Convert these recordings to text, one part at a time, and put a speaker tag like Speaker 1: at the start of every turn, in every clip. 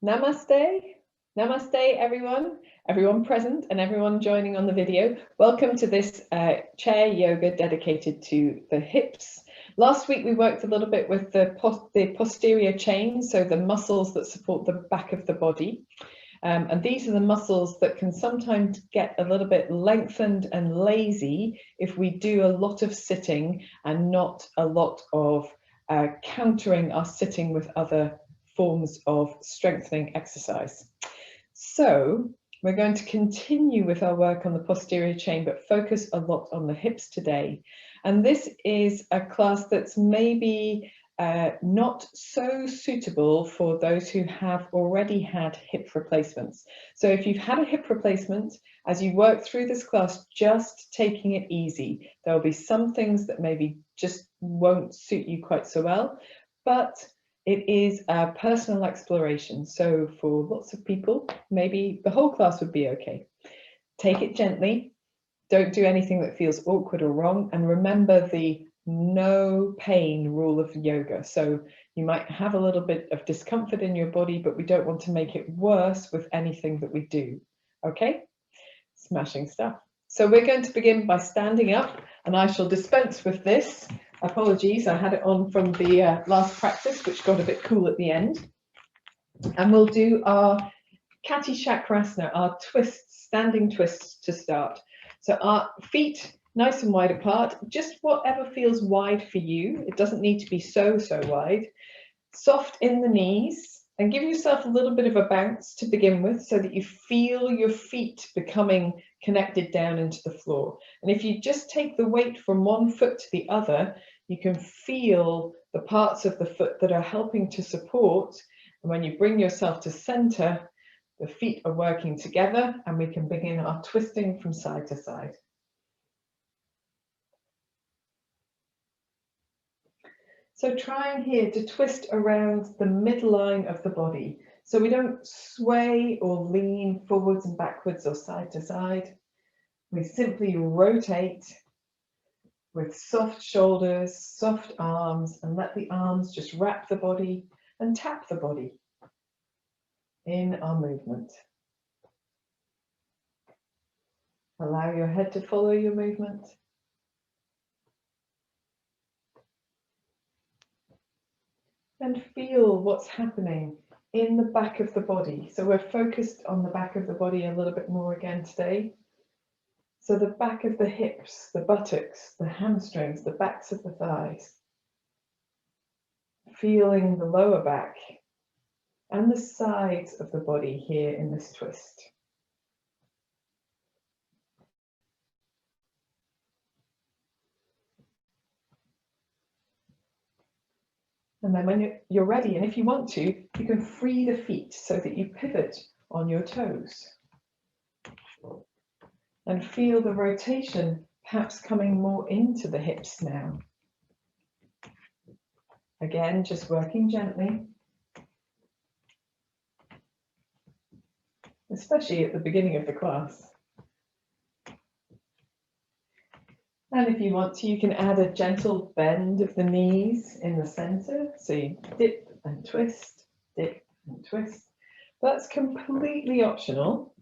Speaker 1: Namaste. Namaste, everyone present and everyone joining on the video. Welcome to this chair yoga dedicated to the hips. Last week we worked a little bit with the posterior chain, so the muscles that support the back of the body. And these are the muscles that can sometimes get a little bit lengthened and lazy if we do a lot of sitting and not a lot of countering our sitting with other forms of strengthening exercise. So we're going to continue with our work on the posterior chain, but focus a lot on the hips today. And this is a class that's maybe not so suitable for those who have already had hip replacements. So if you've had a hip replacement, as you work through this class, just taking it easy. There'll be some things that maybe just won't suit you quite so well, but it is a personal exploration. So for lots of people, maybe the whole class would be okay. Take it gently. Don't do anything that feels awkward or wrong. And remember the no pain rule of yoga. So you might have a little bit of discomfort in your body, but we don't want to make it worse with anything that we do. Okay? Smashing stuff. So we're going to begin by standing up, and I shall dispense with this. Apologies, I had it on from the last practice, which got a bit cool at the end. And we'll do our Kati Chakrasana, our twists, standing twists to start. So our feet nice and wide apart, just whatever feels wide for you. It doesn't need to be so wide. Soft in the knees, and give yourself a little bit of a bounce to begin with so that you feel your feet becoming connected down into the floor. And if you just take the weight from one foot to the other, you can feel the parts of the foot that are helping to support. And when you bring yourself to center, the feet are working together, and we can begin our twisting from side to side. So trying here to twist around the midline of the body. So we don't sway or lean forwards and backwards or side to side. We simply rotate with soft shoulders, soft arms, and let the arms just wrap the body and tap the body in our movement. Allow your head to follow your movement. And feel what's happening in the back of the body. So we're focused on the back of the body a little bit more again today. So the back of the hips, the buttocks, the hamstrings, the backs of the thighs. Feeling the lower back and the sides of the body here in this twist. And then when you're ready, and if you want to, you can free the feet so that you pivot on your toes. And feel the rotation perhaps coming more into the hips now. Again, just working gently. Especially at the beginning of the class. And if you want to, you can add a gentle bend of the knees in the center. So you dip and twist, dip and twist. That's completely optional,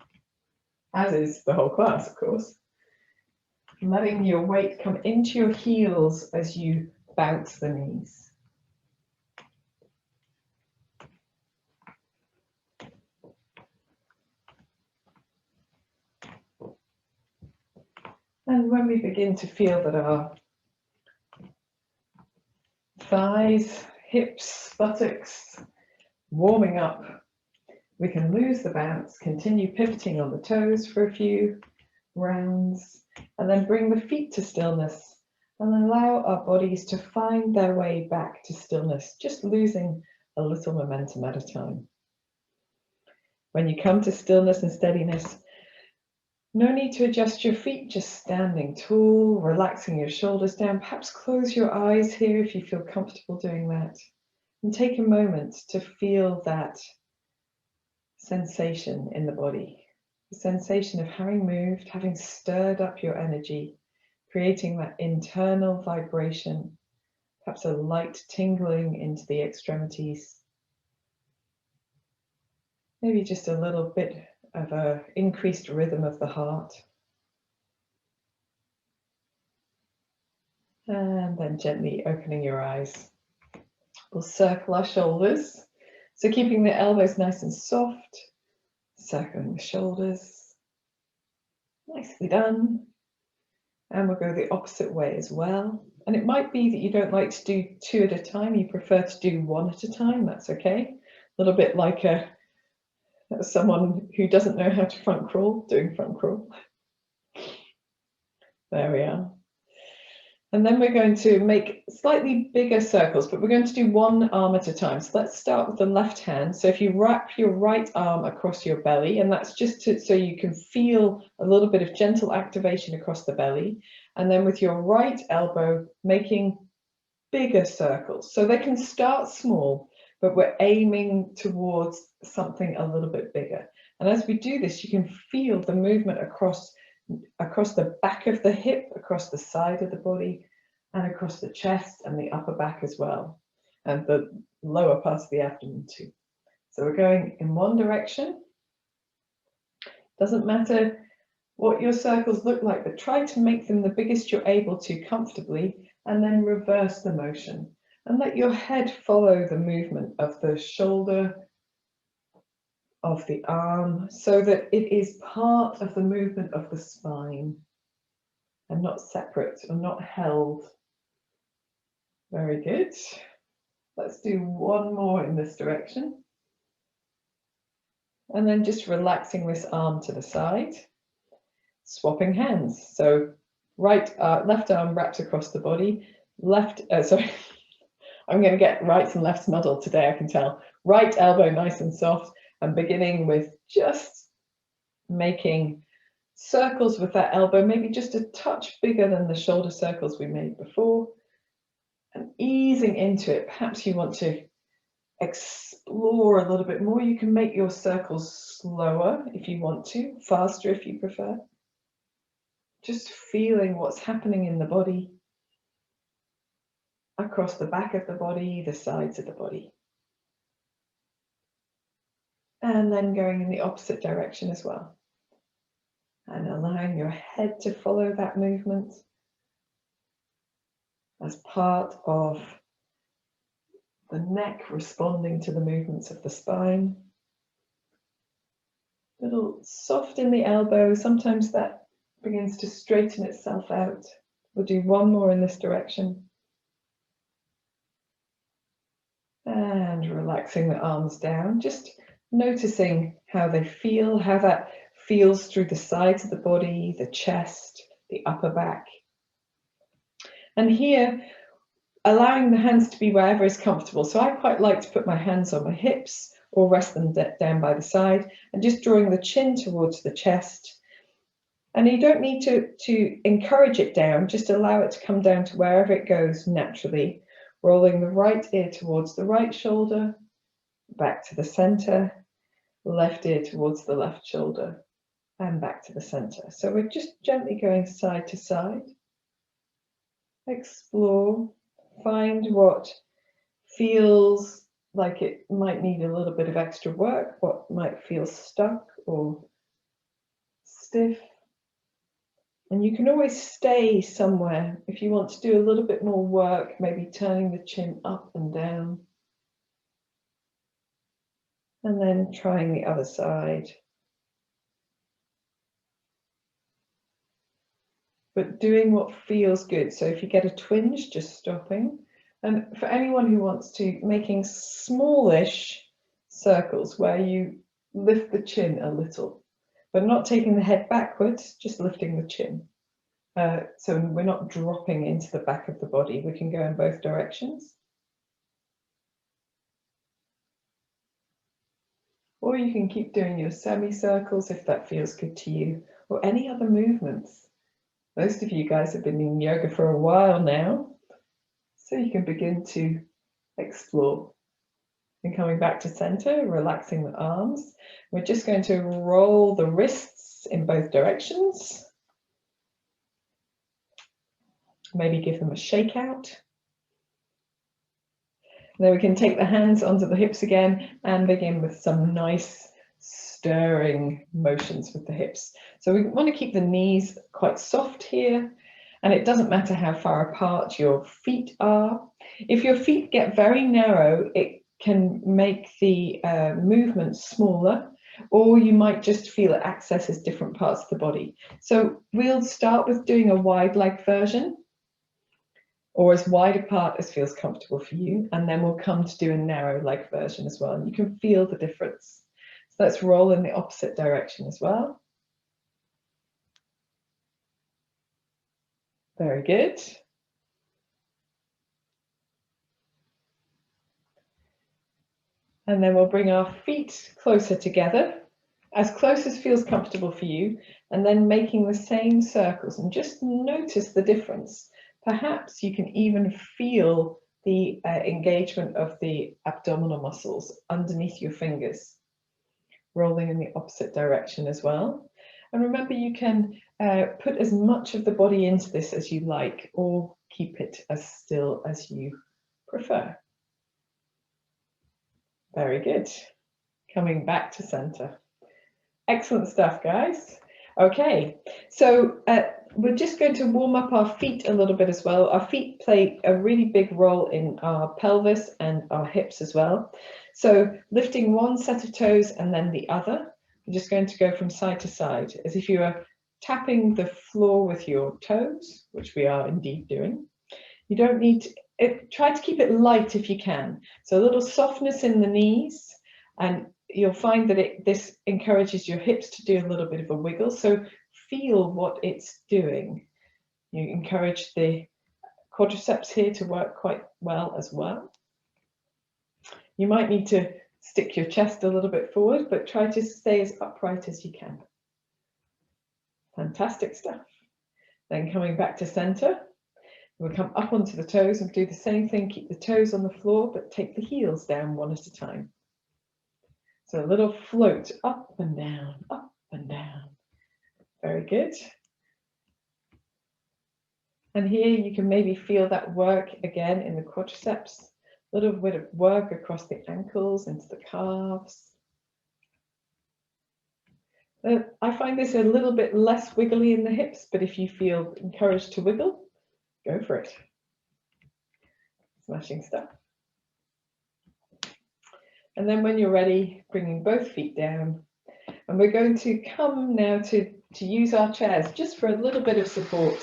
Speaker 1: as is the whole class, of course. Letting your weight come into your heels as you bounce the knees. And when we begin to feel that our thighs, hips, buttocks warming up, we can lose the bounce, continue pivoting on the toes for a few rounds, and then bring the feet to stillness and allow our bodies to find their way back to stillness, just losing a little momentum at a time. When you come to stillness and steadiness, no need to adjust your feet, just standing tall, relaxing your shoulders down. Perhaps close your eyes here if you feel comfortable doing that. And take a moment to feel that sensation in the body. The sensation of having moved, having stirred up your energy, creating that internal vibration, perhaps a light tingling into the extremities. Maybe just a little bit of an increased rhythm of the heart. And then gently opening your eyes. We'll circle our shoulders. So keeping the elbows nice and soft, circling the shoulders. Nicely done. And we'll go the opposite way as well. And it might be that you don't like to do two at a time, you prefer to do one at a time, that's okay. A little bit like someone who doesn't know how to front crawl, doing front crawl. There we are. And then we're going to make slightly bigger circles, but we're going to do one arm at a time. So let's start with the left hand. So if you wrap your right arm across your belly, and that's just so you can feel a little bit of gentle activation across the belly. And then with your right elbow, making bigger circles. So they can start small, but we're aiming towards something a little bit bigger. And as we do this, you can feel the movement across the back of the hip, across the side of the body, and across the chest and the upper back as well, and the lower parts of the abdomen too. So we're going in one direction. Doesn't matter what your circles look like, but try to make them the biggest you're able to comfortably, and then reverse the motion and let your head follow the movement of the shoulder, of the arm, so that it is part of the movement of the spine and not separate or not held. Very good. Let's do one more in this direction. And then just relaxing this arm to the side, swapping hands. So left arm wraps across the body, sorry, I'm going to get rights and lefts muddled today, I can tell. Right elbow nice and soft, and beginning with just making circles with that elbow, maybe just a touch bigger than the shoulder circles we made before, and easing into it. Perhaps you want to explore a little bit more. You can make your circles slower if you want to, faster if you prefer. Just feeling what's happening in the body, across the back of the body, the sides of the body. And then going in the opposite direction as well. And allowing your head to follow that movement as part of the neck responding to the movements of the spine. A little soft in the elbow, sometimes that begins to straighten itself out. We'll do one more in this direction. And relaxing the arms down, just noticing how they feel, how that feels through the sides of the body, the chest, the upper back. And here, allowing the hands to be wherever is comfortable. So I quite like to put my hands on my hips or rest them down by the side, and just drawing the chin towards the chest. And you don't need to encourage it down, just allow it to come down to wherever it goes naturally, rolling the right ear towards the right shoulder, back to the center, left ear towards the left shoulder, and back to the center. So we're just gently going side to side. Explore, find what feels like it might need a little bit of extra work, what might feel stuck or stiff. And you can always stay somewhere if you want to do a little bit more work, maybe turning the chin up and down. And then trying the other side. But doing what feels good. So if you get a twinge, just stopping. And for anyone who wants to, making smallish circles where you lift the chin a little, but not taking the head backwards, just lifting the chin. So we're not dropping into the back of the body. We can go in both directions. Or you can keep doing your semicircles if that feels good to you, or any other movements. Most of you guys have been in yoga for a while now, so you can begin to explore. And coming back to center, relaxing the arms. We're just going to roll the wrists in both directions. Maybe give them a shake out. Then we can take the hands onto the hips again and begin with some nice stirring motions with the hips. So we want to keep the knees quite soft here, and it doesn't matter how far apart your feet are. If your feet get very narrow, it can make the movement smaller, or you might just feel it accesses different parts of the body. So we'll start with doing a wide leg version, or as wide apart as feels comfortable for you, and then we'll come to do a narrow leg version as well, and you can feel the difference. So let's roll in the opposite direction as well. Very good. And then we'll bring our feet closer together, as close as feels comfortable for you, and then making the same circles, and just notice the difference. Perhaps you can even feel the engagement of the abdominal muscles underneath your fingers, rolling in the opposite direction as well. And remember, you can put as much of the body into this as you like, or keep it as still as you prefer. Very good. Coming back to center. Excellent stuff, guys. Okay, so we're just going to warm up our feet a little bit as well. Our feet play a really big role in our pelvis and our hips as well. So lifting one set of toes and then the other. I'm just going to go from side to side, as if you are tapping the floor with your toes, which we are indeed doing. You don't need to, try to keep it light if you can. So a little softness in the knees, and you'll find that this encourages your hips to do a little bit of a wiggle. So feel what it's doing. You encourage the quadriceps here to work quite well as well. You might need to stick your chest a little bit forward, but try to stay as upright as you can. Fantastic stuff. Then coming back to center, we'll come up onto the toes and do the same thing. Keep the toes on the floor, but take the heels down one at a time. So a little float up and down, up and down. Very good. And here you can maybe feel that work again in the quadriceps. A little bit of work across the ankles, into the calves. I find this a little bit less wiggly in the hips, but if you feel encouraged to wiggle, go for it. Smashing stuff. And then when you're ready, bringing both feet down. And we're going to come now to use our chairs just for a little bit of support.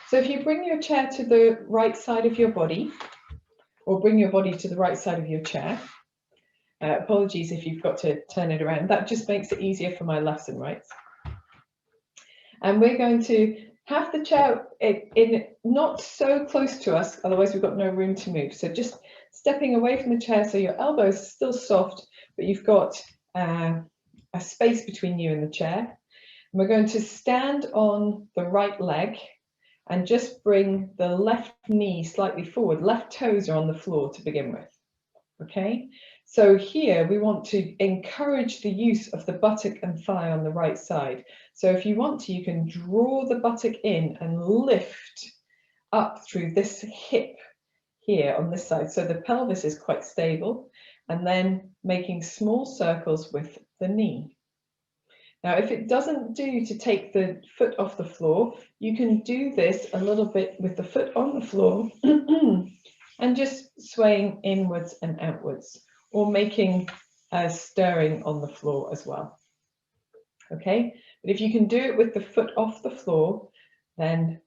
Speaker 1: So if you bring your chair to the right side of your body, or bring your body to the right side of your chair, apologies if you've got to turn it around, that just makes it easier for my lefts and rights. And we're going to have the chair in not so close to us, otherwise we've got no room to move. So just stepping away from the chair so your elbows are still soft, but you've got a space between you and the chair. And we're going to stand on the right leg and just bring the left knee slightly forward. Left toes are on the floor to begin with. Okay, so here we want to encourage the use of the buttock and thigh on the right side. So if you want to, you can draw the buttock in and lift up through this hip here on this side. So the pelvis is quite stable, and then making small circles with the knee. Now, if it doesn't do to take the foot off the floor, you can do this a little bit with the foot on the floor and just swaying inwards and outwards, or making a stirring on the floor as well. Okay, but if you can do it with the foot off the floor, then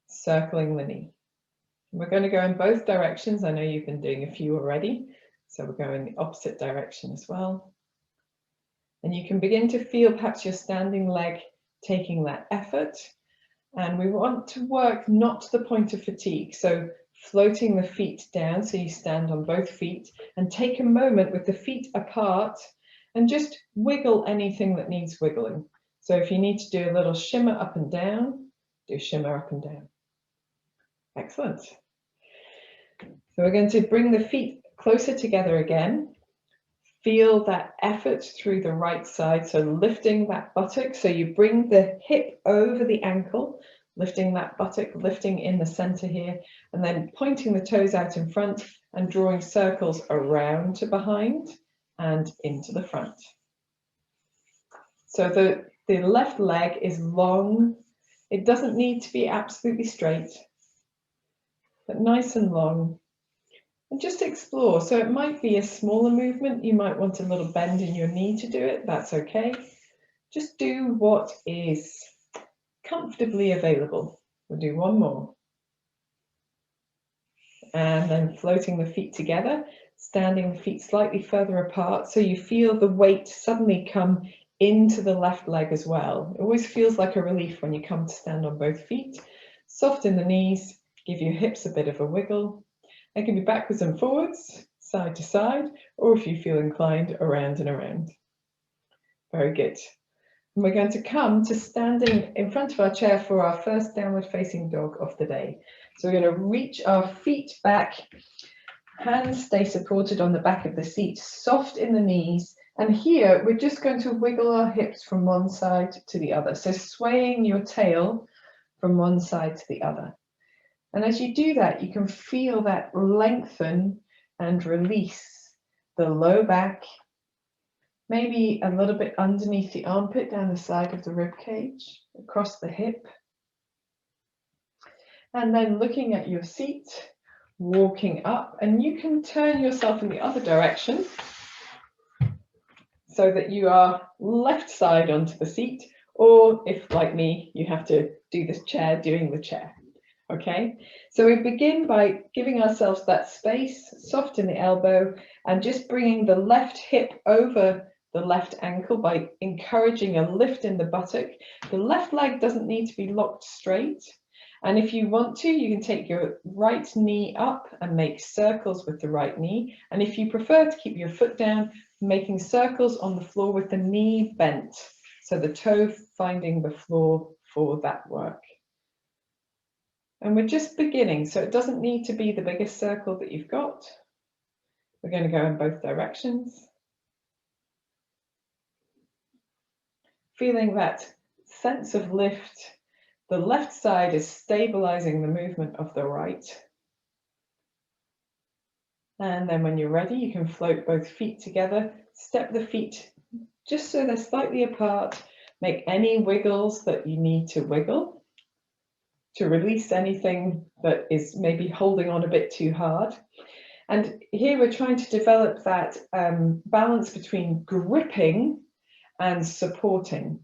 Speaker 1: circling the knee. We're going to go in both directions. I know you've been doing a few already, so we're going the opposite direction as well. And you can begin to feel perhaps your standing leg taking that effort. And we want to work not to the point of fatigue. So floating the feet down so you stand on both feet, and take a moment with the feet apart and just wiggle anything that needs wiggling. So if you need to do a little shimmer up and down, do shimmer up and down. Excellent. So we're going to bring the feet closer together again. Feel that effort through the right side, so lifting that buttock. So you bring the hip over the ankle, lifting that buttock, lifting in the center here, and then pointing the toes out in front and drawing circles around to behind and into the front. So the left leg is long. It doesn't need to be absolutely straight, but nice and long. And just explore. So it might be a smaller movement. You might want a little bend in your knee to do it. That's okay. Just do what is comfortably available. We'll do one more. And then floating the feet together, standing the feet slightly further apart so you feel the weight suddenly come into the left leg as well. It always feels like a relief when you come to stand on both feet. Soften the knees, give your hips a bit of a wiggle. It can be backwards and forwards, side to side, or if you feel inclined, around and around. Very good. And we're going to come to standing in front of our chair for our first downward facing dog of the day. So we're going to reach our feet back, hands stay supported on the back of the seat, soft in the knees. And here we're just going to wiggle our hips from one side to the other. So swaying your tail from one side to the other. And as you do that, you can feel that lengthen and release the low back, maybe a little bit underneath the armpit, down the side of the rib cage, across the hip. And then looking at your seat, walking up, and you can turn yourself in the other direction so that you are left side onto the seat, or if, like me, you have to do this chair doing the chair. Okay, so we begin by giving ourselves that space, soft in the elbow, and just bringing the left hip over the left ankle by encouraging a lift in the buttock. The left leg doesn't need to be locked straight. And if you want to, you can take your right knee up and make circles with the right knee. And if you prefer to keep your foot down, making circles on the floor with the knee bent. So the toe finding the floor for that work. And we're just beginning, so it doesn't need to be the biggest circle that you've got. We're going to go in both directions. Feeling that sense of lift. The left side is stabilizing the movement of the right. And then when you're ready, you can float both feet together, step the feet just so they're slightly apart, make any wiggles that you need to wiggle, to release anything that is maybe holding on a bit too hard. And here we're trying to develop that balance between gripping and supporting.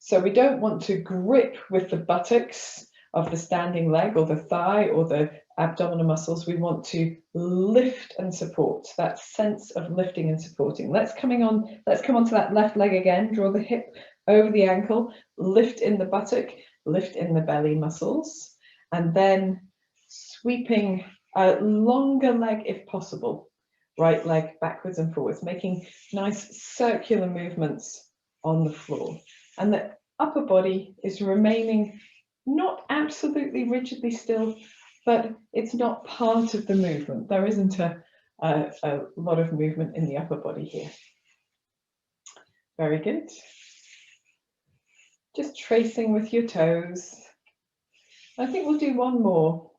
Speaker 1: So we don't want to grip with the buttocks of the standing leg or the thigh or the abdominal muscles. We want to lift and support, that sense of lifting and supporting. Let's come on to that left leg again. Draw the hip over the ankle, lift in the buttock, lift in the belly muscles, and then sweeping a longer leg if possible. Right leg backwards and forwards, making nice circular movements on the floor. And the upper body is remaining not absolutely rigidly still, but it's not part of the movement. There isn't a lot of movement in the upper body here. Very good. Just tracing with your toes. I think we'll do one more.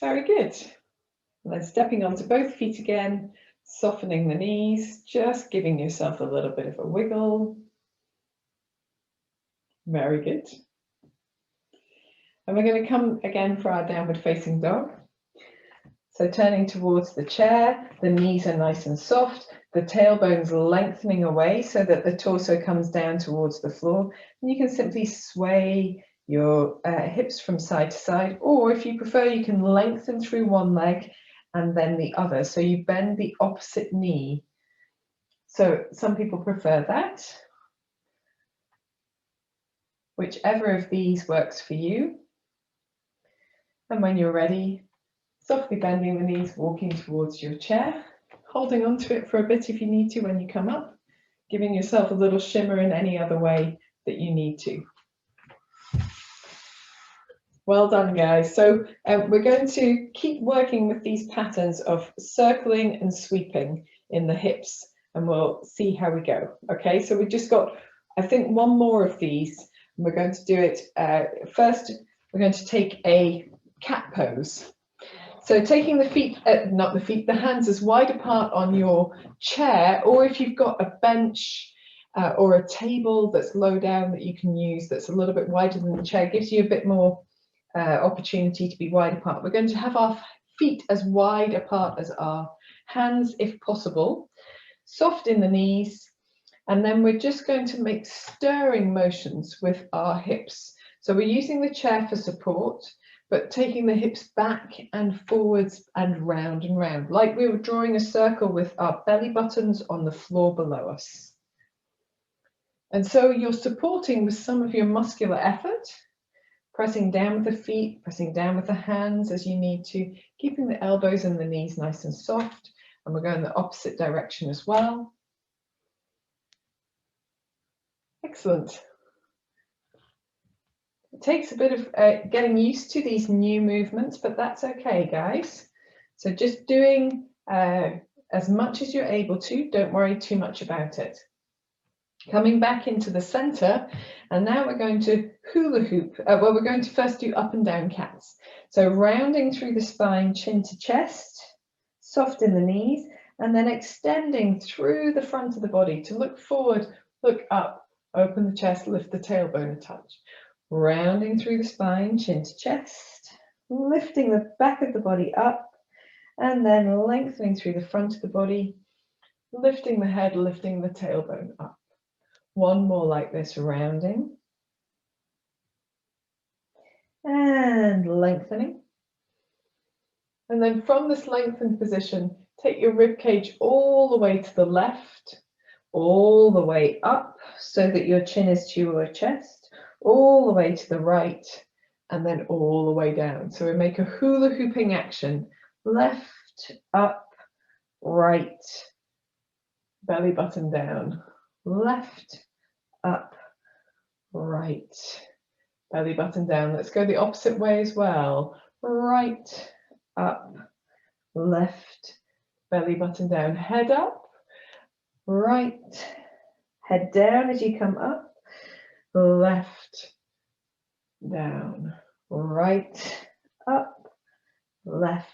Speaker 1: Very good. And then stepping onto both feet again, softening the knees, just giving yourself a little bit of a wiggle. Very good. And we're going to come again for our downward facing dog. So turning towards the chair, the knees are nice and soft, the tailbone's lengthening away so that the torso comes down towards the floor. And you can simply sway your hips from side to side, or if you prefer, you can lengthen through one leg and then the other. So you bend the opposite knee. So some people prefer that. Whichever of these works for you. And when you're ready, softly bending the knees, walking towards your chair, holding onto it for a bit if you need to when you come up, giving yourself a little shimmer in any other way that you need to. Well done, guys. So we're going to keep working with these patterns of circling and sweeping in the hips, and we'll see how we go. Okay, so we've just got, I think, one more of these, and we're going to do it. First, we're going to take a cat pose. So taking the feet, not the feet, the hands as wide apart on your chair, or if you've got a bench or a table that's low down that you can use that's a little bit wider than the chair, gives you a bit more opportunity to be wide apart. We're going to have our feet as wide apart as our hands if possible, soft in the knees, and then we're just going to make stirring motions with our hips. So we're using the chair for support, but taking the hips back and forwards and round, like we were drawing a circle with our belly buttons on the floor below us. And so you're supporting with some of your muscular effort, pressing down with the feet, pressing down with the hands as you need to, keeping the elbows and the knees nice and soft. And we're going the opposite direction as well. Excellent. It takes a bit of getting used to these new movements, but that's okay, guys. So just doing as much as you're able to, don't worry too much about it. Coming back into the center, and now we're going to hula hoop. Well, we're going to first do up and down cats. So rounding through the spine, chin to chest, soft in the knees, and then extending through the front of the body to look forward, look up, open the chest, lift the tailbone a touch. Rounding through the spine, chin to chest, lifting the back of the body up, and then lengthening through the front of the body, lifting the head, lifting the tailbone up. One more like this, rounding and lengthening. And then from this lengthened position, take your rib cage all the way to the left, all the way up so that your chin is to your chest, all the way to the right, and then all the way down. So we make a hula hooping action, left, up, right, belly button down, left, up, right, belly button down. Let's go the opposite way as well. Right, up, left, belly button down, head up, right, head down as you come up, left, down, right, up, left,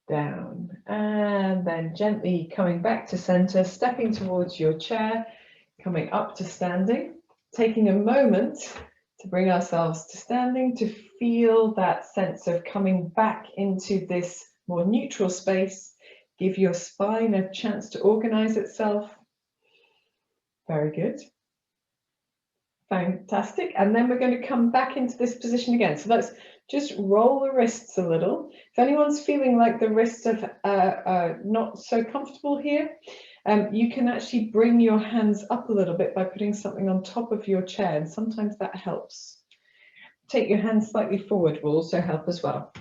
Speaker 1: down, and then gently coming back to center, stepping towards your chair, coming up to standing, taking a moment to bring ourselves to standing, to feel that sense of coming back into this more neutral space. Give your spine a chance to organize itself. Very good. Fantastic. And then we're going to come back into this position again. So let's just roll the wrists a little. If anyone's feeling like the wrists are not so comfortable here, you can actually bring your hands up a little bit by putting something on top of your chair, and sometimes that helps. Take your hands slightly forward will also help as well.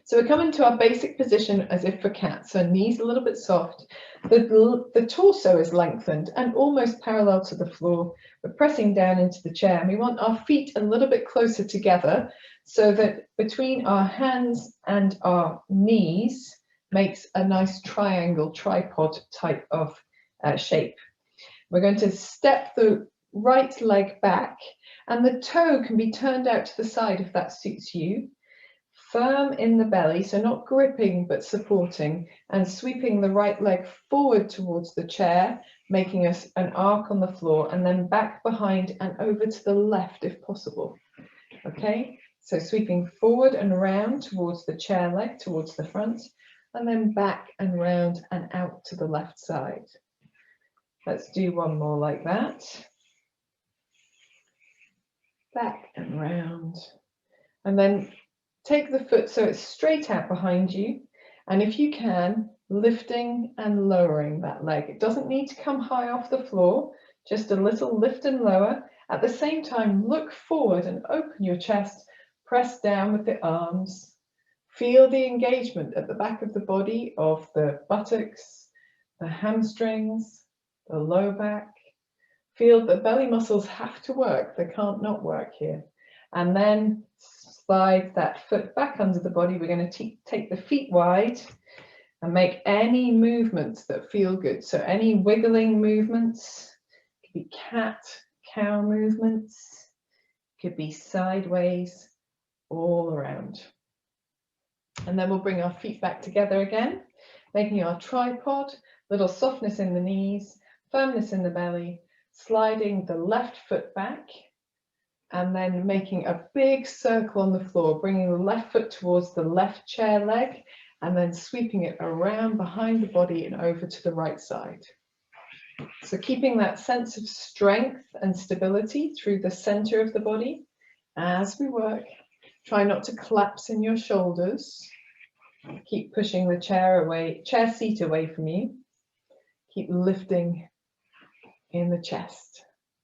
Speaker 1: So we're coming to our basic position as if for cat. So knees a little bit soft. The torso is lengthened and almost parallel to the floor. We're pressing down into the chair, and we want our feet a little bit closer together so that between our hands and our knees makes a nice triangle, tripod type of shape. We're going to step the right leg back, and the toe can be turned out to the side if that suits you. Firm in the belly, so not gripping but supporting, and sweeping the right leg forward towards the chair, making us an arc on the floor, and then back behind and over to the left if possible. Okay, so sweeping forward and around towards the chair leg, towards the front, and then back and round and out to the left side. Let's do one more like that. Back and round, and then take the foot so it's straight out behind you, and if you can, lifting and lowering that leg. It doesn't need to come high off the floor, just a little lift and lower. At the same time, look forward and open your chest, press down with the arms. Feel the engagement at the back of the body of the buttocks, the hamstrings, the low back. Feel the belly muscles have to work, they can't not work here. And then slide that foot back under the body. We're going to take the feet wide and make any movements that feel good. So any wiggling movements, could be cat, cow movements, could be sideways, all around. And then we'll bring our feet back together again, making our tripod, little softness in the knees, firmness in the belly, sliding the left foot back, and then making a big circle on the floor, bringing the left foot towards the left chair leg, and then sweeping it around behind the body and over to the right side. So keeping that sense of strength and stability through the center of the body as we work. Try not to collapse in your shoulders. Keep pushing the chair seat away from you. Keep lifting in the chest.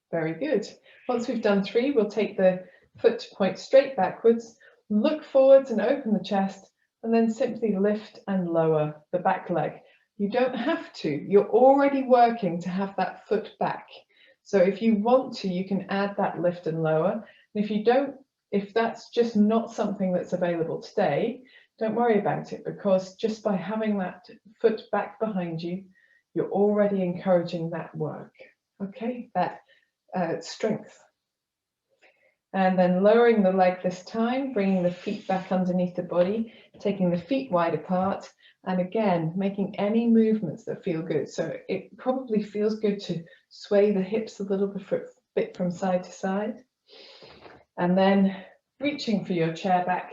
Speaker 1: Very good. Once we've done 3, we'll take the foot to point straight backwards, look forwards and open the chest, and then simply lift and lower the back leg. You don't have to. You're already working to have that foot back. So if you want to, you can add that lift and lower. And if you don't, if that's just not something that's available today, don't worry about it, because just by having that foot back behind you, you're already encouraging that work. Okay, that strength. And then lowering the leg this time, bringing the feet back underneath the body, taking the feet wide apart, and again, making any movements that feel good. So it probably feels good to sway the hips a little bit from side to side. And then reaching for your chair back,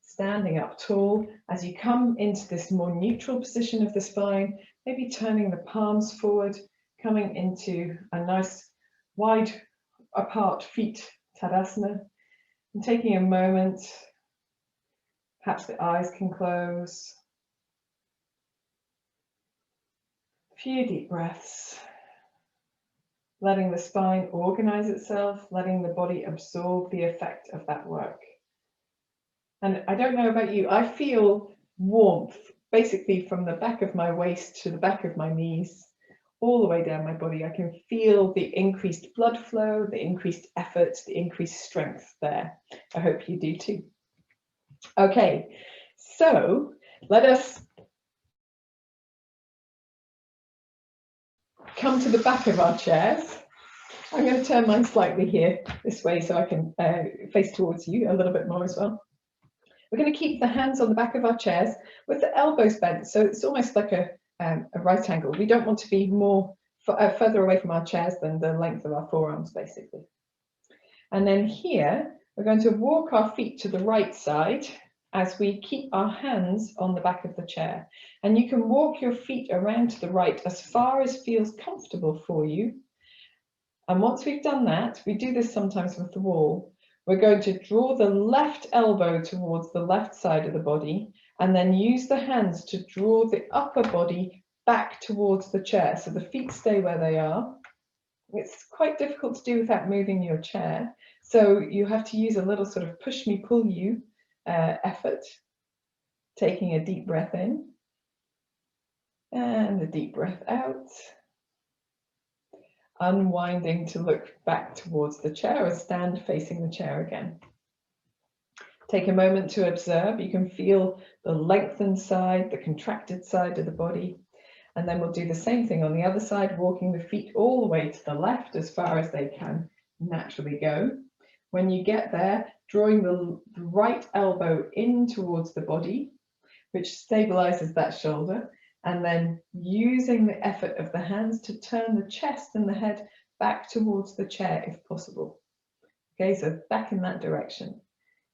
Speaker 1: standing up tall. As you come into this more neutral position of the spine, maybe turning the palms forward, coming into a nice wide apart feet Tadasana, and taking a moment, perhaps the eyes can close. A few deep breaths, letting the spine organize itself, letting the body absorb the effect of that work. And I don't know about you, I feel warmth basically from the back of my waist to the back of my knees, all the way down my body. I can feel the increased blood flow, the increased effort, the increased strength there. I hope you do too. Okay, so let us come to the back of our chairs. I'm going to turn mine slightly here, this way, so I can face towards you a little bit more as well. We're going to keep the hands on the back of our chairs with the elbows bent, so it's almost like a right angle. We don't want to be more further away from our chairs than the length of our forearms, basically. And then here, we're going to walk our feet to the right side as we keep our hands on the back of the chair. And you can walk your feet around to the right as far as feels comfortable for you. And once we've done that, we do this sometimes with the wall, we're going to draw the left elbow towards the left side of the body, and then use the hands to draw the upper body back towards the chair. So the feet stay where they are. It's quite difficult to do without moving your chair. So you have to use a little sort of push me, pull you effort. Taking a deep breath in and a deep breath out. Unwinding to look back towards the chair or stand facing the chair again. Take a moment to observe. You can feel the lengthened side, the contracted side of the body. And then we'll do the same thing on the other side, walking the feet all the way to the left as far as they can naturally go. When you get there, drawing the right elbow in towards the body, which stabilizes that shoulder, and then using the effort of the hands to turn the chest and the head back towards the chair if possible. Okay, so back in that direction.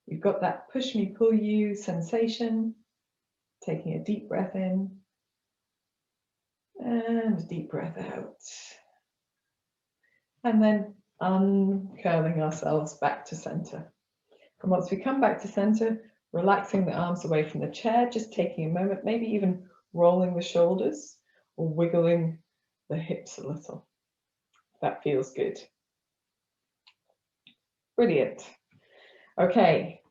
Speaker 1: You've got that push me, pull you sensation, taking a deep breath in and a deep breath out. And then uncurling ourselves back to center. And once we come back to center, relaxing the arms away from the chair, just taking a moment, maybe even rolling the shoulders or wiggling the hips a little. That feels good. Brilliant. Okay,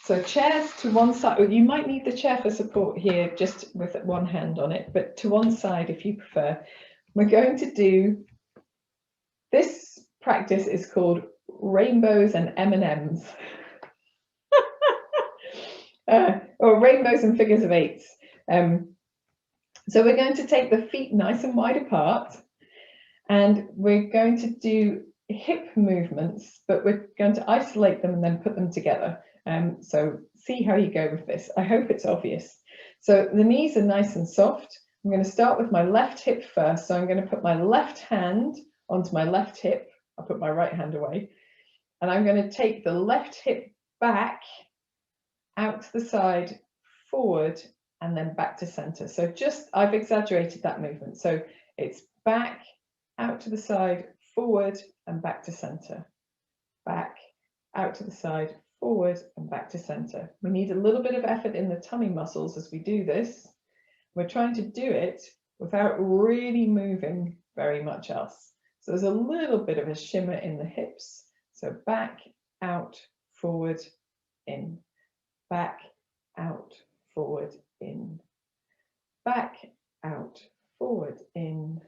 Speaker 1: so chairs to one side. You might need the chair for support here, just with one hand on it, but to one side if you prefer. We're going to do, this practice is called Rainbows and M&Ms. Or Rainbows and Figures of Eights. So we're going to take the feet nice and wide apart, and we're going to do hip movements, but we're going to isolate them and then put them together. So see how you go with this. I hope it's obvious. So the knees are nice and soft. I'm going to start with my left hip first. So I'm going to put my left hand onto my left hip. I'll put my right hand away. And I'm going to take the left hip back, out to the side, forward, and then back to center. So I've exaggerated that movement. So it's back, out to the side, forward, and back to center. Back, out to the side, forward, and back to center. We need a little bit of effort in the tummy muscles as we do this. We're trying to do it without really moving very much else. So there's a little bit of a shimmer in the hips. So back, out, forward, in. Back, out, forward, in. Back, out, forward, in.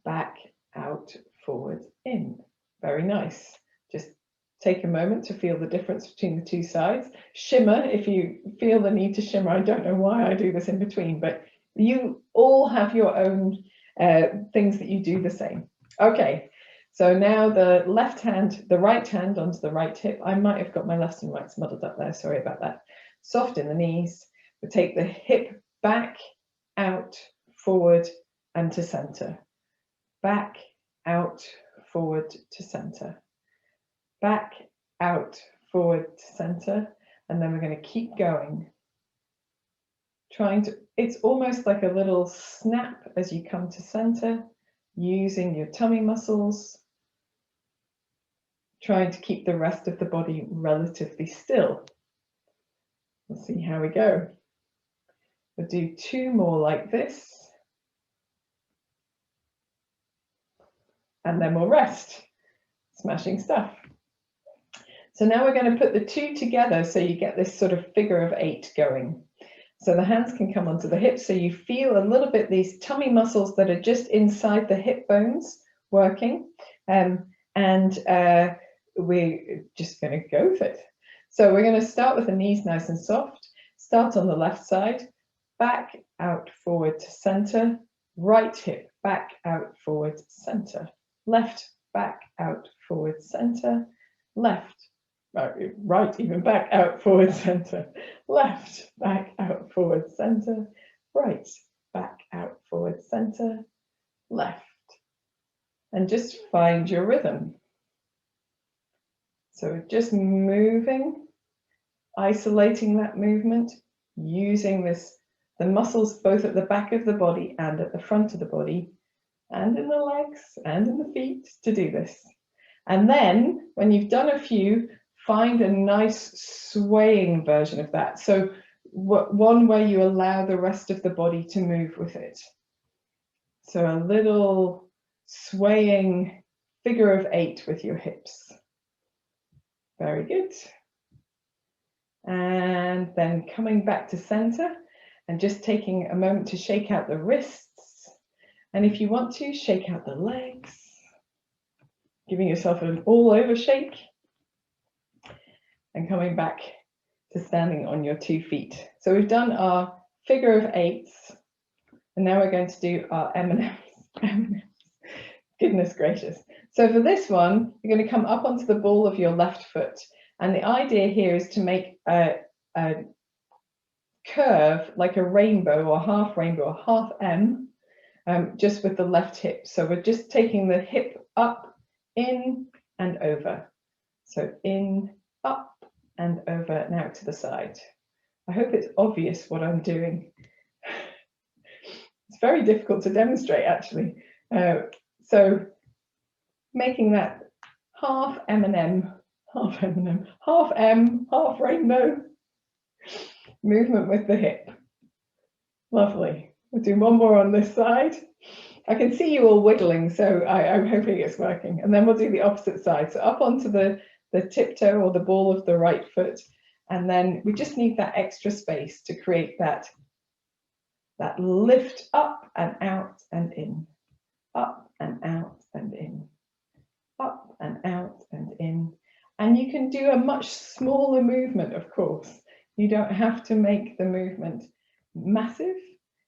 Speaker 1: Back, out, forward, in. Very nice. Just take a moment to feel the difference between the two sides. Shimmer, if you feel the need to shimmer. I don't know why I do this in between, but you all have your own things that you do the same. Okay, so now the right hand onto the right hip. I might have got my lefts and rights muddled up there, sorry about that. Soft in the knees. We take the hip back, out, forward, and to center. Back, out, forward, to center. Back, out, forward, to center. And then we're going to keep going. It's almost like a little snap as you come to center, using your tummy muscles, trying to keep the rest of the body relatively still. We'll see how we go. We'll do 2 more like this. And then we'll rest. Smashing stuff. So now we're going to put the 2 together so you get this sort of figure of 8 going. So the hands can come onto the hips, so you feel a little bit these tummy muscles that are just inside the hip bones working. We're just going to go with it. So we're going to start with the knees nice and soft. Start on the left side, back, out, forward to center. Right hip, back, out, forward, center. Left, back, out, forward, center. Left, right, even back, out, forward, center. Left, back, out, forward, center. Right, back, out, forward, center. Left. And just find your rhythm. So just moving, isolating that movement, using the muscles both at the back of the body and at the front of the body, and in the legs and in the feet to do this. And then when you've done a few, find a nice swaying version of that. So one where you allow the rest of the body to move with it. So a little swaying figure of 8 with your hips. Very good. And then coming back to center and just taking a moment to shake out the wrists. And if you want to, shake out the legs, giving yourself an all over shake. And coming back to standing on your 2 feet. So we've done our figure of 8s, and now we're going to do our M&Ms. Goodness gracious. So for this one, you're going to come up onto the ball of your left foot. And the idea here is to make a curve like a rainbow or half rainbow or half M, just with the left hip. So we're just taking the hip up, in and over. So in, up, and over and out to the side. I hope it's obvious what I'm doing. It's very difficult to demonstrate, actually. So making that half M&M, half M&M, half M, half rainbow movement with the hip. Lovely. We'll do one more on this side. I can see you all wiggling, so I'm hoping it's working. And then we'll do the opposite side. So up onto the tiptoe or the ball of the right foot, and then we just need that extra space to create that lift up and out and in, up and out and in, up and out and in. And you can do a much smaller movement, of course. You don't have to make the movement massive.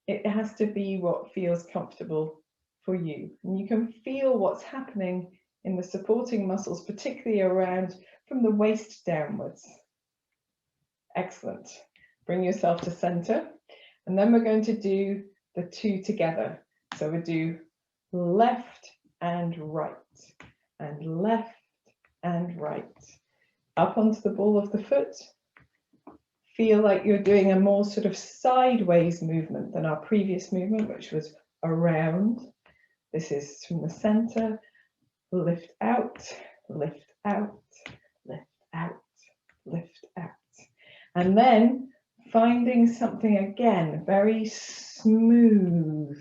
Speaker 1: It has to be what feels comfortable for you. And you can feel what's happening in the supporting muscles, particularly around from the waist downwards. Excellent. Bring yourself to center. And then we're going to do the two together. So we do left and right, and left and right. Up onto the ball of the foot. Feel like you're doing a more sort of sideways movement than our previous movement, which was around. This is from the center. Lift out, lift out, lift out, lift out. And then finding something again very smooth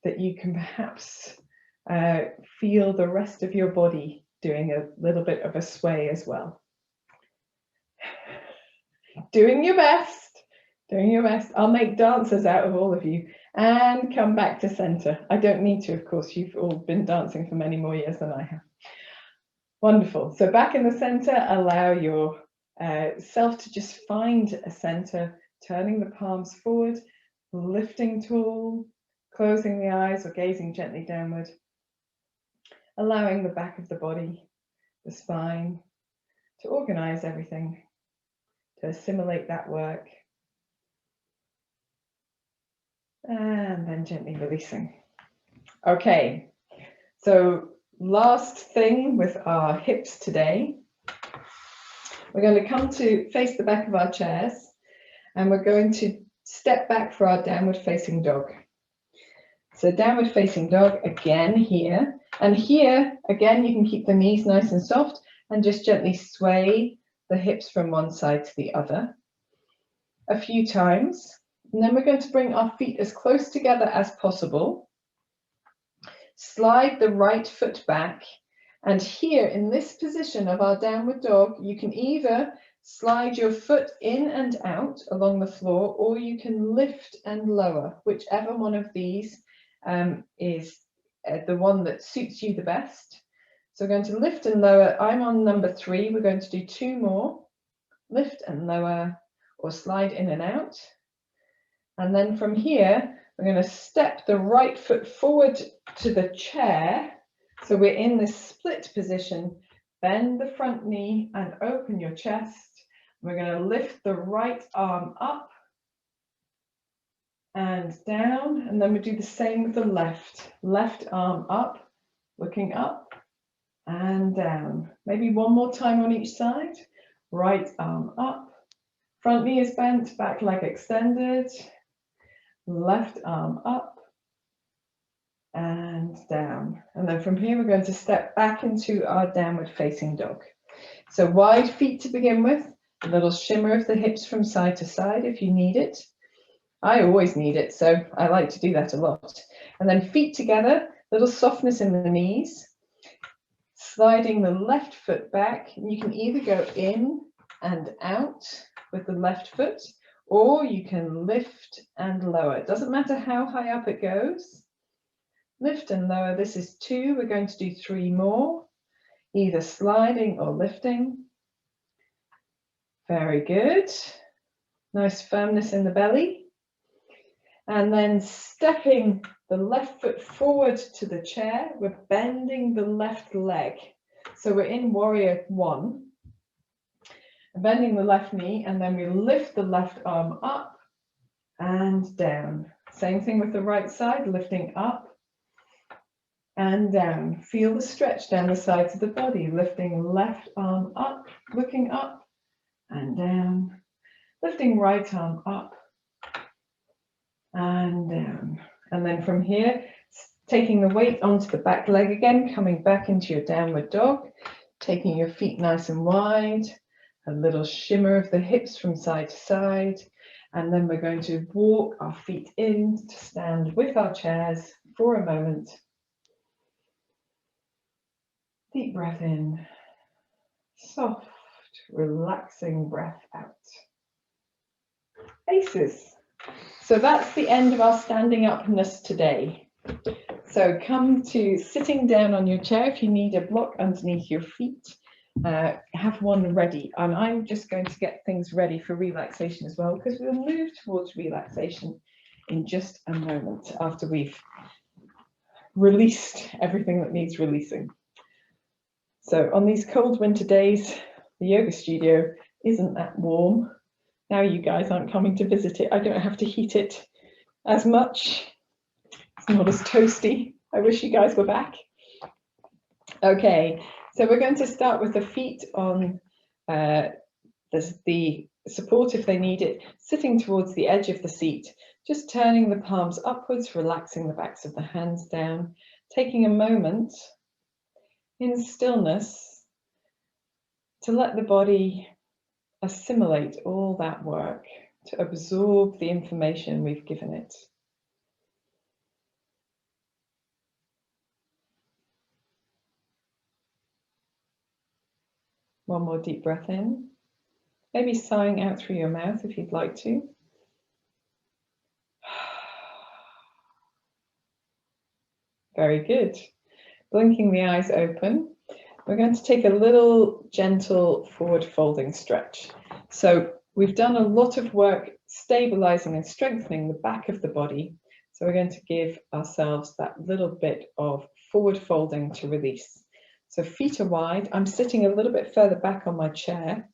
Speaker 1: that you can perhaps feel the rest of your body doing a little bit of a sway as well. Doing your best, doing your best. I'll make dancers out of all of you and come back to center. I don't need to, of course, you've all been dancing for many more years than I have. Wonderful. So back in the center, allow your self to just find a center, turning the palms forward, lifting tall, closing the eyes or gazing gently downward, allowing the back of the body, the spine, to organize everything, to assimilate that work, and then gently releasing. Okay, so last thing with our hips today, we're going to come to face the back of our chairs, and we're going to step back for our downward facing dog. So downward facing dog again here, and here again you can keep the knees nice and soft and just gently sway the hips from one side to the other a few times. And then we're going to bring our feet as close together as possible. Slide the right foot back, and here in this position of our downward dog, you can either slide your foot in and out along the floor, or you can lift and lower, whichever one of these is the one that suits you the best. So we're going to lift and lower. I'm on number 3. We're going to do 2 more. Lift and lower, or slide in and out. And then from here, we're going to step the right foot forward to the chair. So we're in this split position. Bend the front knee and open your chest. We're going to lift the right arm up and down. And then we do the same with the left. Left arm up, looking up and down. Maybe one more time on each side. Right arm up. Front knee is bent, back leg extended. Left arm up and down. And then from here, we're going to step back into our downward facing dog. So wide feet to begin with, a little shimmer of the hips from side to side if you need it. I always need it, so I like to do that a lot. And then feet together, little softness in the knees, sliding the left foot back. And you can either go in and out with the left foot, or you can lift and lower. It doesn't matter how high up it goes. Lift and lower. This is 2. We're going to do 3 more, either sliding or lifting. Very good. Nice firmness in the belly. And then stepping the left foot forward to the chair, we're bending the left leg. So we're in warrior 1. Bending the left knee, and then we lift the left arm up and down. Same thing with the right side, lifting up and down. Feel the stretch down the sides of the body, lifting left arm up, looking up and down. Lifting right arm up and down. And then from here, taking the weight onto the back leg again, coming back into your downward dog, taking your feet nice and wide. A little shimmer of the hips from side to side, and then we're going to walk our feet in to stand with our chairs for a moment. Deep breath in, soft, relaxing breath out. Aces. So that's the end of our standing upness today. So come to sitting down on your chair if you need a block underneath your feet. Have one ready, and I'm just going to get things ready for relaxation as well, because we'll move towards relaxation in just a moment after we've released everything that needs releasing. So on these cold winter days, the yoga studio isn't that warm, Now you guys aren't coming to visit it, I don't have to heat it as much. It's not as toasty. I wish you guys were back. Okay, so we're going to start with the feet on the support if they need it, sitting towards the edge of the seat, just turning the palms upwards, relaxing the backs of the hands down, taking a moment in stillness to let the body assimilate all that work, to absorb the information we've given it. One more deep breath in, maybe sighing out through your mouth if you'd like to. Very good. Blinking the eyes open. We're going to take a little gentle forward folding stretch. So we've done a lot of work stabilizing and strengthening the back of the body. So we're going to give ourselves that little bit of forward folding to release. So feet are wide. I'm sitting a little bit further back on my chair.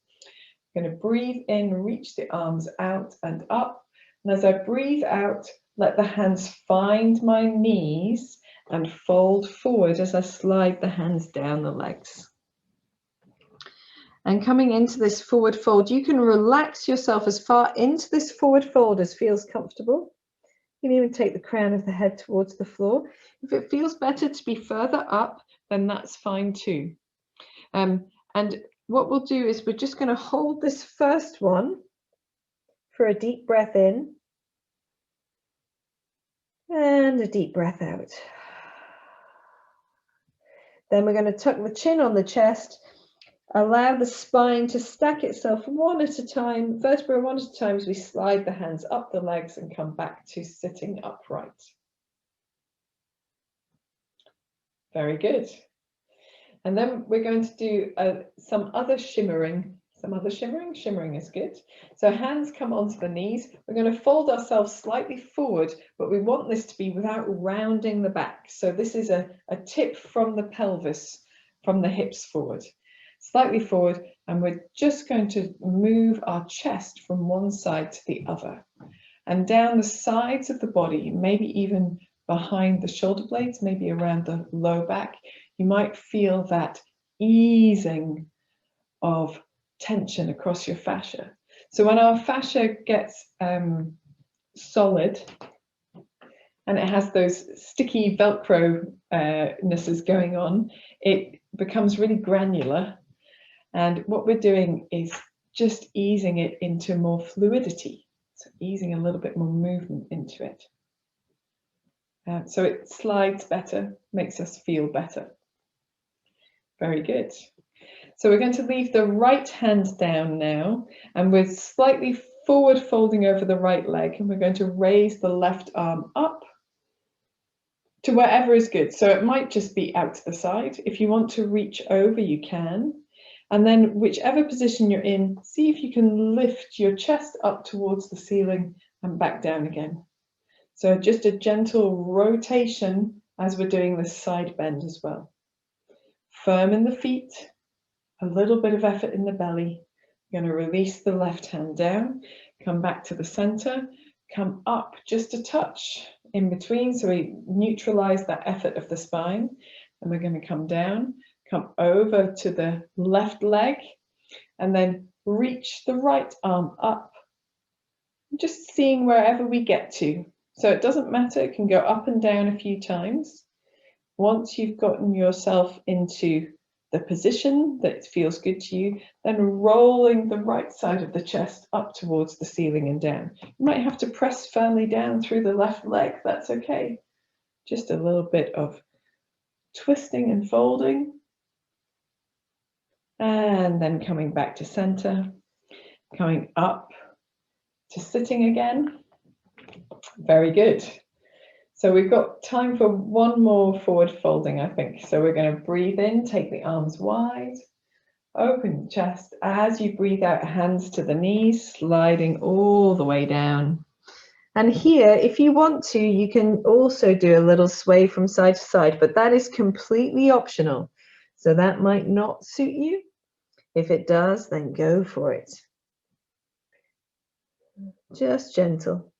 Speaker 1: I'm going to breathe in, reach the arms out and up. And as I breathe out, let the hands find my knees and fold forward as I slide the hands down the legs. And coming into this forward fold, you can relax yourself as far into this forward fold as feels comfortable. You can even take the crown of the head towards the floor. If it feels better to be further up, then that's fine too. And what we'll do is we're just going to hold this first one for a deep breath in and a deep breath out. Then we're going to tuck the chin on the chest, allow the spine to stack itself one at a time, vertebra one at a time, as we slide the hands up the legs and come back to sitting upright. Very good. And then we're going to do some other shimmering. Shimmering is good. So hands come onto the knees. We're going to fold ourselves slightly forward, but we want this to be without rounding the back. So this is a tip from the pelvis, from the hips forward. Slightly forward, and we're just going to move our chest from one side to the other. And down the sides of the body, maybe even behind the shoulder blades, maybe around the low back, you might feel that easing of tension across your fascia. So when our fascia gets solid and it has those sticky Velcro-nesses going on, it becomes really granular. And what we're doing is just easing it into more fluidity. So easing a little bit more movement into it. So it slides better, makes us feel better. Very good. So we're going to leave the right hand down now, and we're slightly forward folding over the right leg, and we're going to raise the left arm up to wherever is good. So it might just be out to the side. If you want to reach over, you can. And then whichever position you're in, see if you can lift your chest up towards the ceiling and back down again. So just a gentle rotation as we're doing this side bend as well. Firm in the feet, a little bit of effort in the belly. You're going to release the left hand down, come back to the center, come up just a touch in between, so we neutralize that effort of the spine. And we're going to come down, come over to the left leg, and then reach the right arm up. Just seeing wherever we get to. So it doesn't matter, it can go up and down a few times. Once you've gotten yourself into the position that feels good to you, then rolling the right side of the chest up towards the ceiling and down. You might have to press firmly down through the left leg, that's okay. Just a little bit of twisting and folding. And then coming back to center, coming up to sitting again. Very good. So we've got time for one more forward folding, I think. So we're going to breathe in, take the arms wide, open the chest. As you breathe out, hands to the knees, sliding all the way down. And here, if you want to, you can also do a little sway from side to side, but that is completely optional. So that might not suit you. If it does, then go for it. just gentle.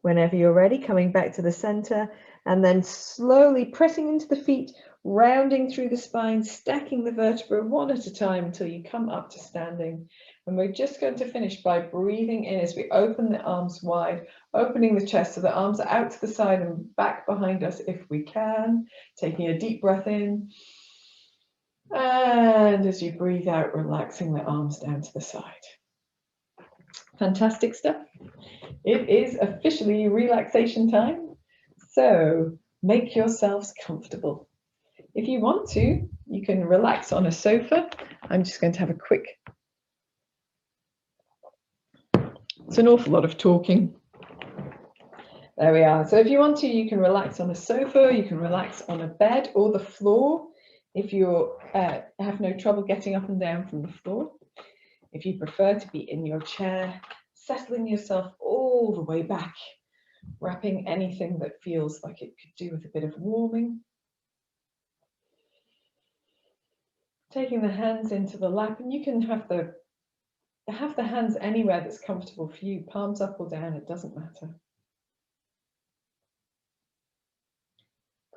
Speaker 1: Whenever you're ready, coming back to the center and then slowly pressing into the feet, rounding through the spine, stacking the vertebrae one at a time until you come up to standing. And we're just going to finish by breathing in as we open the arms wide, opening the chest so the arms are out to the side and back behind us if we can. Taking a deep breath in. And as you breathe out, relaxing the arms down to the side. Fantastic stuff. It is officially relaxation time, so make yourselves comfortable. If you want to, you can relax on a sofa. I'm just going to have a quick... It's an awful lot of talking. There we are. So if you want to, you can relax on a sofa, you can relax on a bed or the floor if you have no trouble getting up and down from the floor. If you prefer to be in your chair, settling yourself all the way back, wrapping anything that feels like it could do with a bit of warming. Taking the hands into the lap, and you can have the hands anywhere that's comfortable for you, palms up or down, it doesn't matter.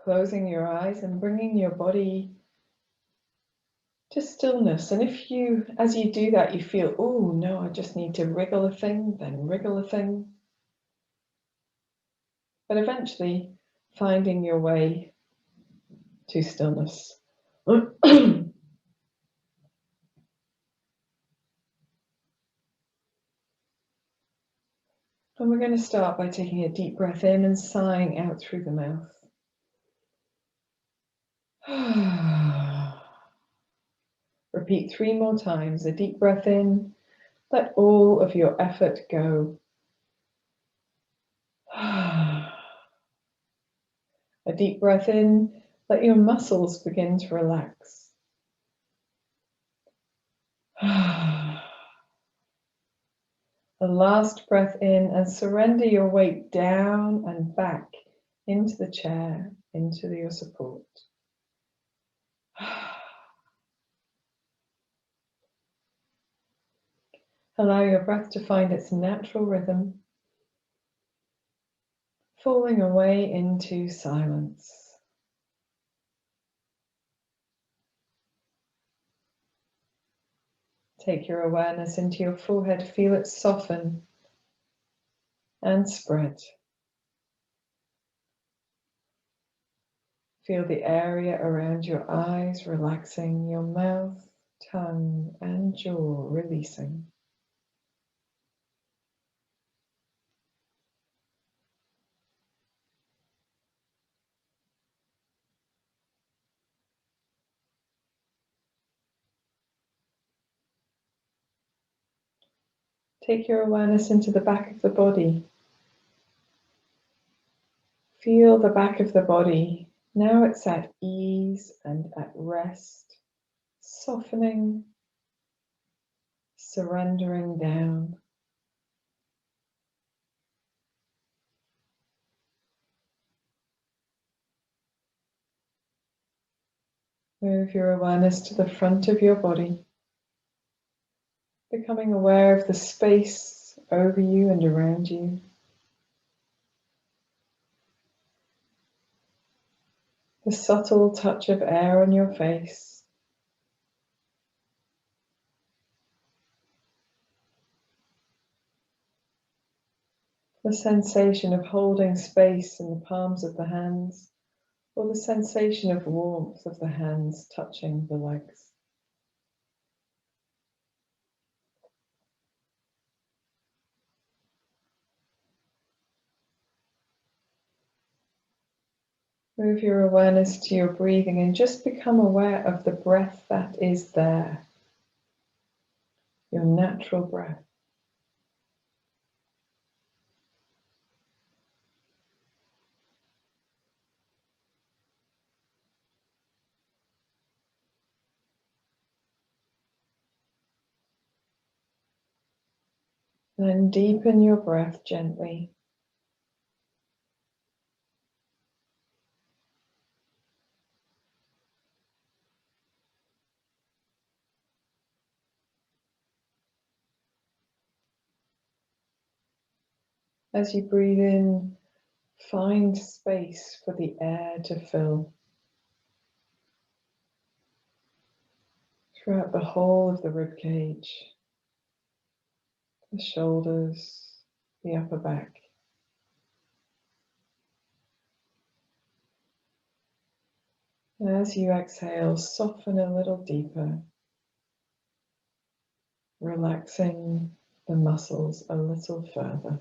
Speaker 1: Closing your eyes and bringing your body to stillness. And if you, as you do that, you feel, oh no, I just need to wriggle a thing, then wriggle a thing. But eventually finding your way to stillness. And we're going to start by taking a deep breath in and sighing out through the mouth. Repeat 3 more times. A deep breath in. Let all of your effort go. A deep breath in. Let your muscles begin to relax. The last breath in and surrender your weight down and back into the chair, into your support. Allow your breath to find its natural rhythm, falling away into silence. Take your awareness into your forehead, feel it soften and spread. Feel the area around your eyes relaxing, your mouth, tongue, and jaw releasing. Take your awareness into the back of the body. Feel the back of the body. Now it's at ease and at rest, softening, surrendering down. Move your awareness to the front of your body, becoming aware of the space over you and around you. The subtle touch of air on your face. The sensation of holding space in the palms of the hands, or the sensation of warmth of the hands touching the legs. Move your awareness to your breathing and just become aware of the breath that is there, your natural breath. Then deepen your breath gently. As you breathe in, find space for the air to fill throughout the whole of the rib cage, the shoulders, the upper back. And as you exhale, soften a little deeper, relaxing the muscles a little further.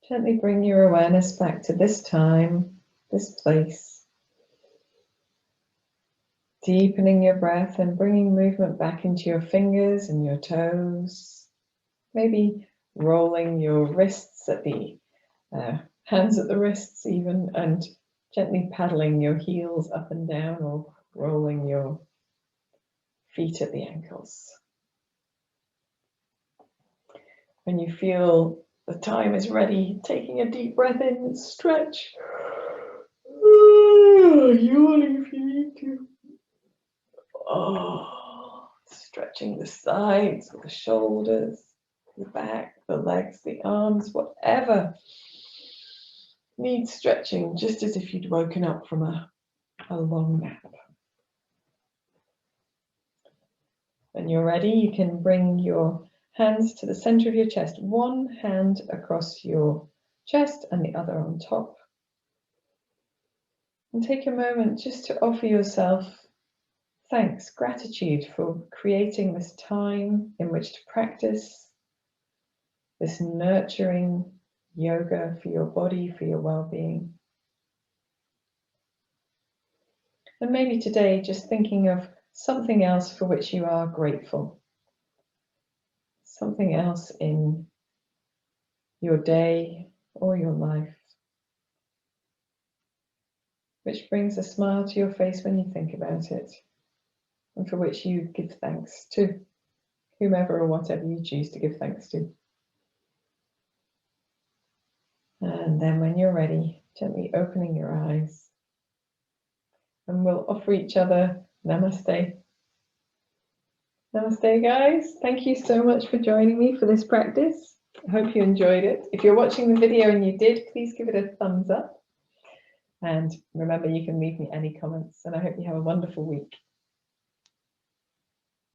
Speaker 1: Gently bring your awareness back to this time, this place. Deepening your breath and bringing movement back into your fingers and your toes. Maybe rolling your wrists at the hands at the wrists even, and gently paddling your heels up and down, or rolling your feet at the ankles. When you feel the time is ready, taking a deep breath in, stretch. Yawn if you need to. Stretching the sides, the shoulders, the back, the legs, the arms, whatever needs stretching, just as if you'd woken up from a long nap. When you're ready, you can bring your Hands to the center of your chest, one hand across your chest and the other on top. And take a moment just to offer yourself thanks, gratitude for creating this time in which to practice this nurturing yoga for your body, for your well-being. And maybe today just thinking of something else for which you are grateful. Something else in your day or your life which brings a smile to your face when you think about it, and for which you give thanks to whomever or whatever you choose to give thanks to. And then when you're ready, gently opening your eyes, and we'll offer each other namaste. Namaste, guys. Thank you so much for joining me for this practice. I hope you enjoyed it. If you're watching the video and you did, please give it a thumbs up. And remember, you can leave me any comments, and I hope you have a wonderful week.